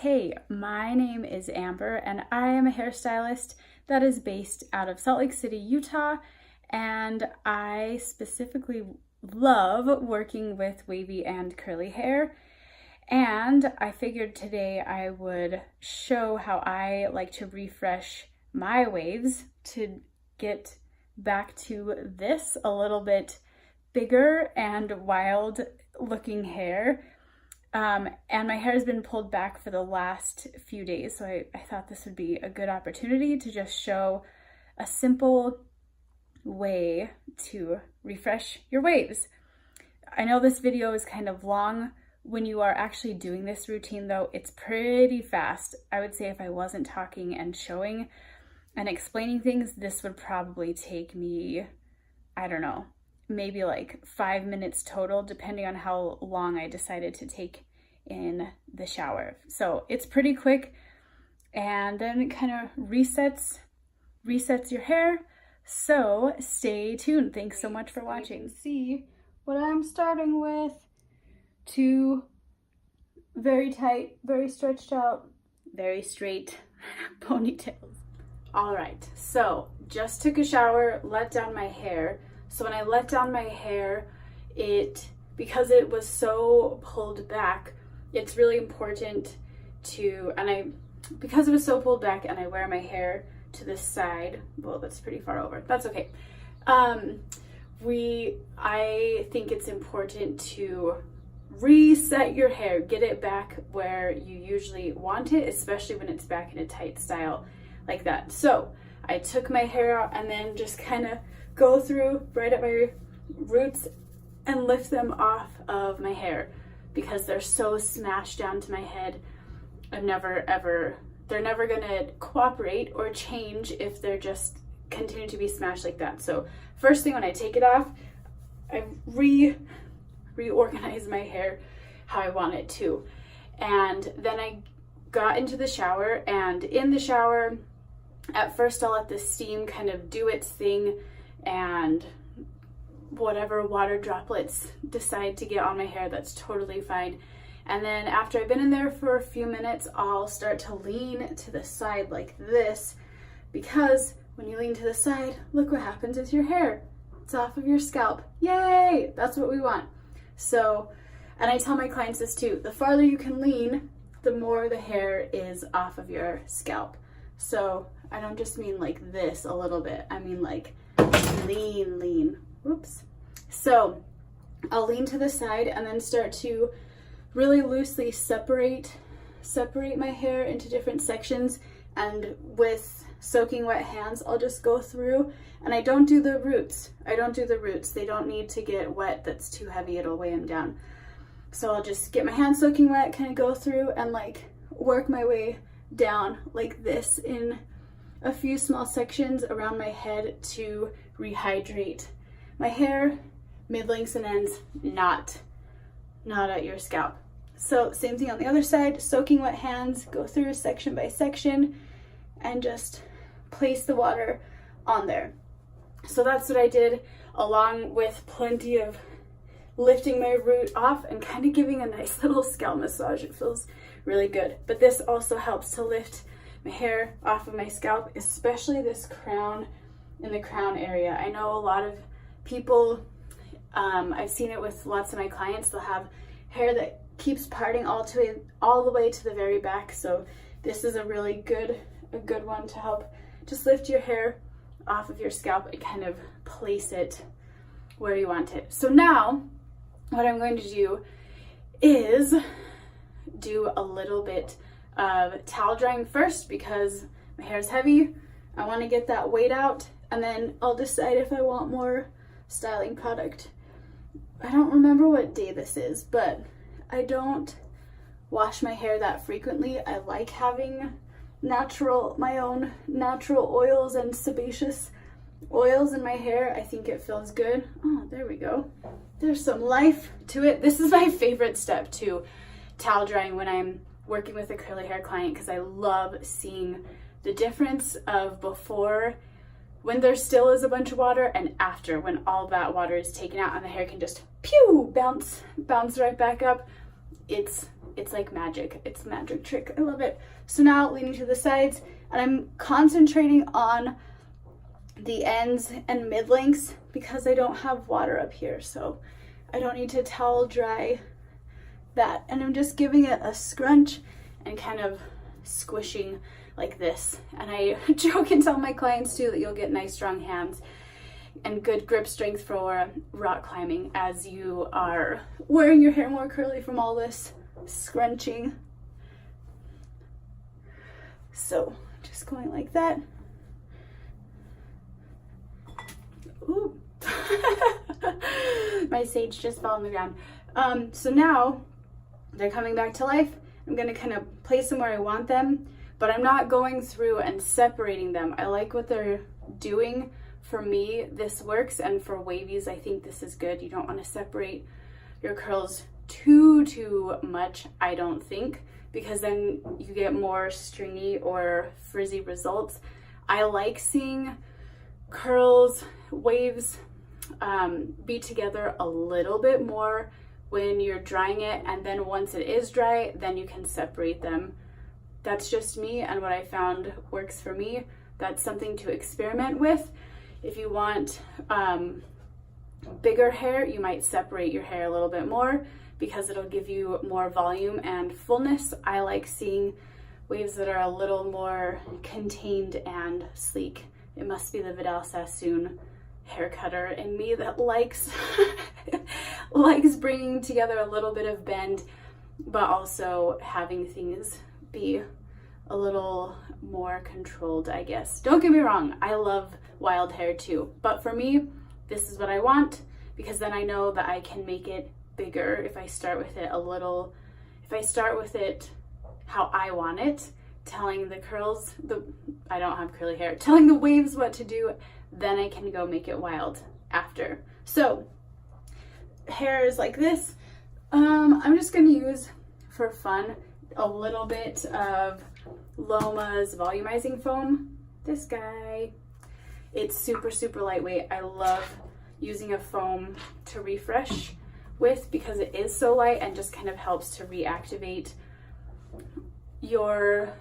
Hey, my name is Amber and I am a hairstylist that is based out of Salt Lake City, Utah, and I specifically love working with wavy and curly hair. And I figured today I would show how I like to refresh my waves to get back to this a little bit bigger and wild looking hair. And my hair has been pulled back for the last few days, so I thought this would be a good opportunity to just show a simple way to refresh your waves. I know this video is kind of long. When you are actually doing this routine though, it's pretty fast. I would say if I wasn't talking and showing and explaining things, this would probably take me, I don't know, maybe like 5 minutes total, depending on how long I decided to take in the shower. So it's pretty quick, and then it kind of resets your hair. So stay tuned. Thanks so much for watching. You can see what I'm starting with. Two very tight, very stretched out, very straight ponytails. All right, so just took a shower, let down my hair. So when I let down my hair, because it was so pulled back, it's really important to, because it was so pulled back and I wear my hair to the side, well, that's pretty far over, that's okay. I think it's important to reset your hair, get it back where you usually want it, especially when it's back in a tight style like that. So I took my hair out and then just kind of go through right at my roots and lift them off of my hair because they're so smashed down to my head. They're never gonna cooperate or change if they're just continue to be smashed like that. So first thing when I take it off, I reorganize my hair how I want it to. And then I got into the shower, and in the shower, at first I'll let the steam kind of do its thing and whatever water droplets decide to get on my hair, that's totally fine. And then after I've been in there for a few minutes, I'll start to lean to the side like this, because when you lean to the side, look what happens with your hair. It's off of your scalp. Yay! That's what we want. So, and I tell my clients this too, the farther you can lean, the more the hair is off of your scalp. So I don't just mean like this a little bit, I mean like lean. Whoops. So I'll lean to the side and then start to really loosely separate my hair into different sections, and with soaking wet hands I'll just go through, and I don't do the roots. They don't need to get wet. That's too heavy, it'll weigh them down. So I'll just get my hands soaking wet, kind of go through and like work my way down like this in a few small sections around my head to rehydrate my hair, mid-lengths and ends, not at your scalp. So same thing on the other side, soaking wet hands, go through section by section and just place the water on there. So that's what I did, along with plenty of lifting my root off and kind of giving a nice little scalp massage. It feels really good. But this also helps to lift my hair off of my scalp, especially this crown, in the crown area. I know a lot of people, I've seen it with lots of my clients, they'll have hair that keeps parting all the way to the very back. So this is a really good one to help just lift your hair off of your scalp and kind of place it where you want it. So now what I'm going to do is do a little bit of towel drying first, because my hair is heavy. I want to get that weight out, and then I'll decide if I want more styling product. I don't remember what day this is, but I don't wash my hair that frequently. I like having my own natural oils and sebaceous oils in my hair. I think it feels good. Oh, there we go. There's some life to it. This is my favorite step too, towel drying when I'm working with a curly hair client, because I love seeing the difference of before, when there still is a bunch of water, and after, when all that water is taken out and the hair can just bounce right back up. it's like magic. It's a magic trick. I love it. So now leaning to the sides, and I'm concentrating on the ends and mid lengths because I don't have water up here, so I don't need to towel dry that. And I'm just giving it a scrunch and kind of squishing like this. And I joke and tell my clients too that you'll get nice strong hands and good grip strength for rock climbing as you are wearing your hair more curly from all this scrunching. So just going like that. Ooh. My sage just fell on the ground. So now they're coming back to life. I'm gonna kind of place them where I want them, but I'm not going through and separating them. I like what they're doing. For me, this works, and for wavies, I think this is good. You don't want to separate your curls too much, I don't think, because then you get more stringy or frizzy results. I like seeing curls, waves be together a little bit more when you're drying it, and then once it is dry, then you can separate them. That's just me and what I found works for me. That's something to experiment with. If you want bigger hair, you might separate your hair a little bit more because it'll give you more volume and fullness. I like seeing waves that are a little more contained and sleek. It must be the Vidal Sassoon hair cutter in me that likes likes bringing together a little bit of bend, but also having things be a little more controlled, I guess. Don't get me wrong, I love wild hair too, but for me, this is what I want, because then I know that I can make it bigger if I start with it how I want it, telling the curls, I don't have curly hair, telling the waves what to do, then I can go make it wild after. So hair is like this. I'm just gonna use, for fun, a little bit of Loma's volumizing foam. This guy, it's super lightweight. I love using a foam to refresh with because it is so light and just kind of helps to reactivate your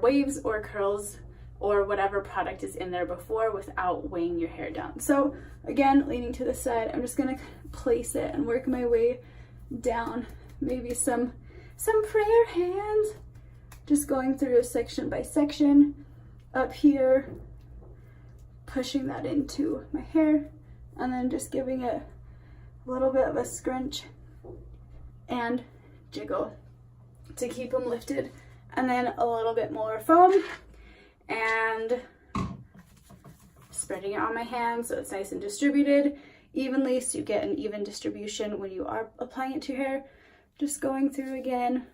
waves or curls or whatever product is in there before without weighing your hair down. So again, leaning to the side, I'm just gonna place it and work my way down. Maybe some prayer hands, just going through section by section. Up here, pushing that into my hair, and then just giving it a little bit of a scrunch and jiggle to keep them lifted, and then a little bit more foam and spreading it on my hand so it's nice and distributed evenly, so you get an even distribution when you are applying it to your hair. Just going through again,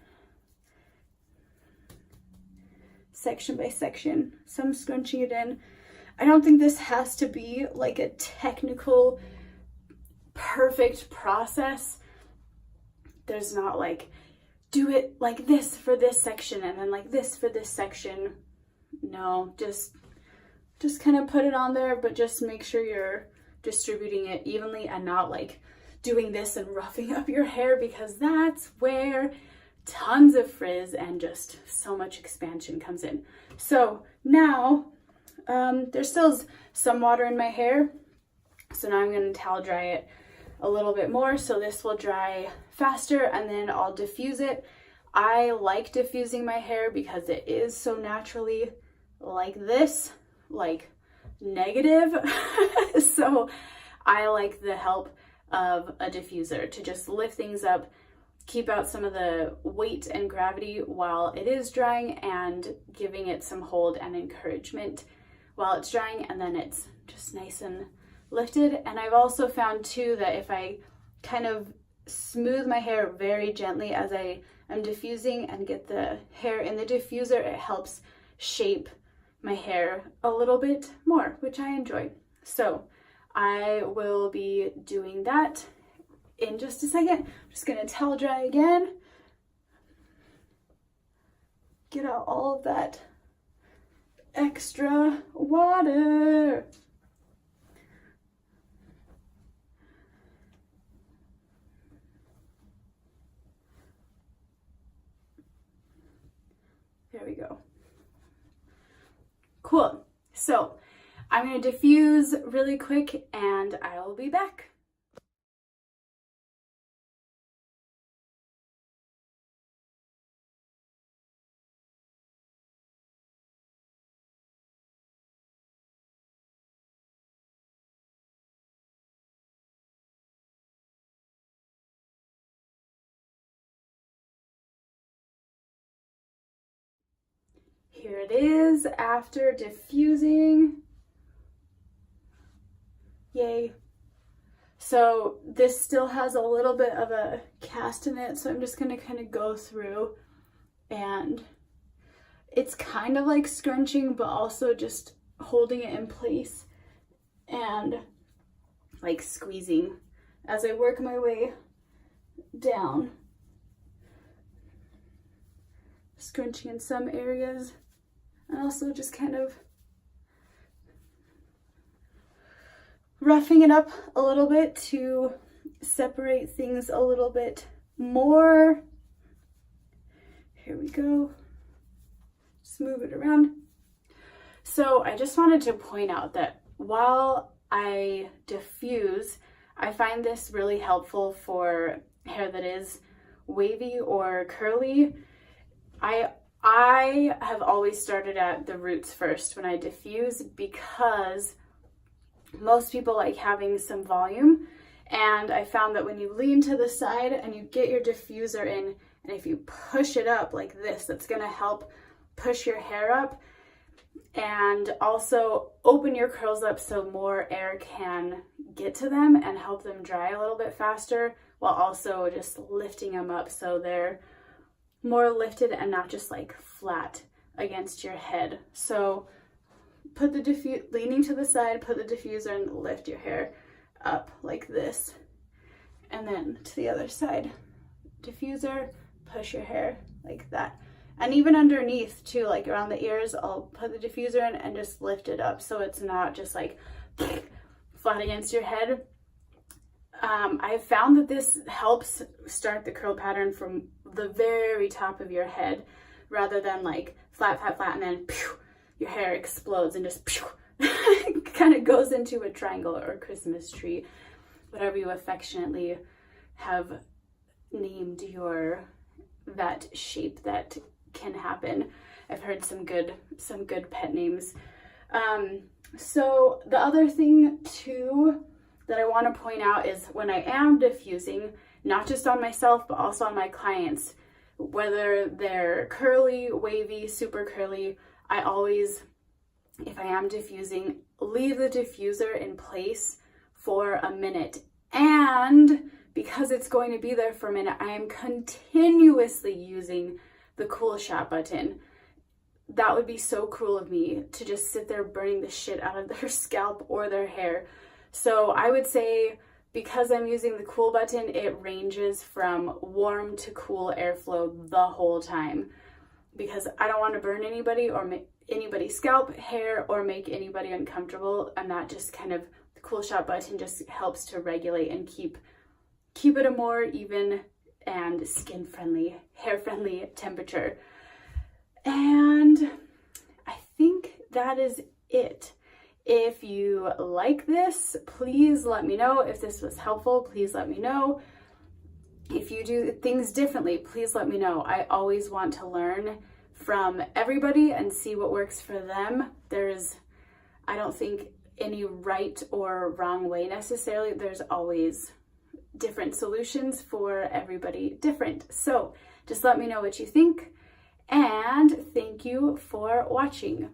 section by section, some scrunching it in. I don't think this has to be like a technical, perfect process. There's not like, do it like this for this section and then like this for this section. No, just kind of put it on there, but just make sure you're distributing it evenly and not like doing this and roughing up your hair, because that's where tons of frizz and just so much expansion comes in. So now there's still some water in my hair, so now I'm going to towel dry it a little bit more so this will dry faster, and then I'll diffuse it. I like diffusing my hair because it is so naturally like this, like negative. So I like the help of a diffuser to just lift things up, keep out some of the weight and gravity while it is drying, and giving it some hold and encouragement while it's drying, and then it's just nice and lifted. And I've also found too that if I kind of smooth my hair very gently as I am diffusing and get the hair in the diffuser, it helps shape my hair a little bit more, which I enjoy. So I will be doing that in just a second. I'm just gonna towel dry again. Get out all of that extra water. So I'm going to diffuse really quick and I will be back. Here it is after diffusing. Yay. So this still has a little bit of a cast in it, so I'm just gonna kind of go through, and it's kind of like scrunching, but also just holding it in place and like squeezing as I work my way down. Scrunching in some areas, and also just kind of roughing it up a little bit to separate things a little bit more. Here we go. Just move it around. So I just wanted to point out that while I diffuse, I find this really helpful for hair that is wavy or curly. I have always started at the roots first when I diffuse, because most people like having some volume, and I found that when you lean to the side and you get your diffuser in, and if you push it up like this, that's going to help push your hair up and also open your curls up so more air can get to them and help them dry a little bit faster, while also just lifting them up so they're more lifted and not just like flat against your head. So put the leaning to the side, put the diffuser and lift your hair up like this. And then to the other side, diffuser, push your hair like that. And even underneath too, like around the ears, I'll put the diffuser in and just lift it up so it's not just like flat against your head. I've found that this helps start the curl pattern from the very top of your head, rather than like flat, flat, flat, and then pew, your hair explodes and just pew, kind of goes into a triangle or a Christmas tree, whatever you affectionately have named that shape that can happen. I've heard some good pet names. So the other thing too that I want to point out is when I am diffusing, not just on myself, but also on my clients, whether they're curly, wavy, super curly, I always, if I am diffusing, leave the diffuser in place for a minute. And because it's going to be there for a minute, I am continuously using the cool shot button. That would be so cruel of me to just sit there burning the shit out of their scalp or their hair. So I would say, because I'm using the cool button, it ranges from warm to cool airflow the whole time, because I don't want to burn anybody or make anybody's scalp, hair, or make anybody uncomfortable. And that just kind of, the cool shot button just helps to regulate and keep it a more even and skin friendly, hair friendly temperature. And I think that is it. If you like this, please let me know. If this was helpful, please let me know. If you do things differently, please let me know. I always want to learn from everybody and see what works for them. I don't think any right or wrong way necessarily. There's always different solutions for everybody different. So just let me know what you think, and thank you for watching.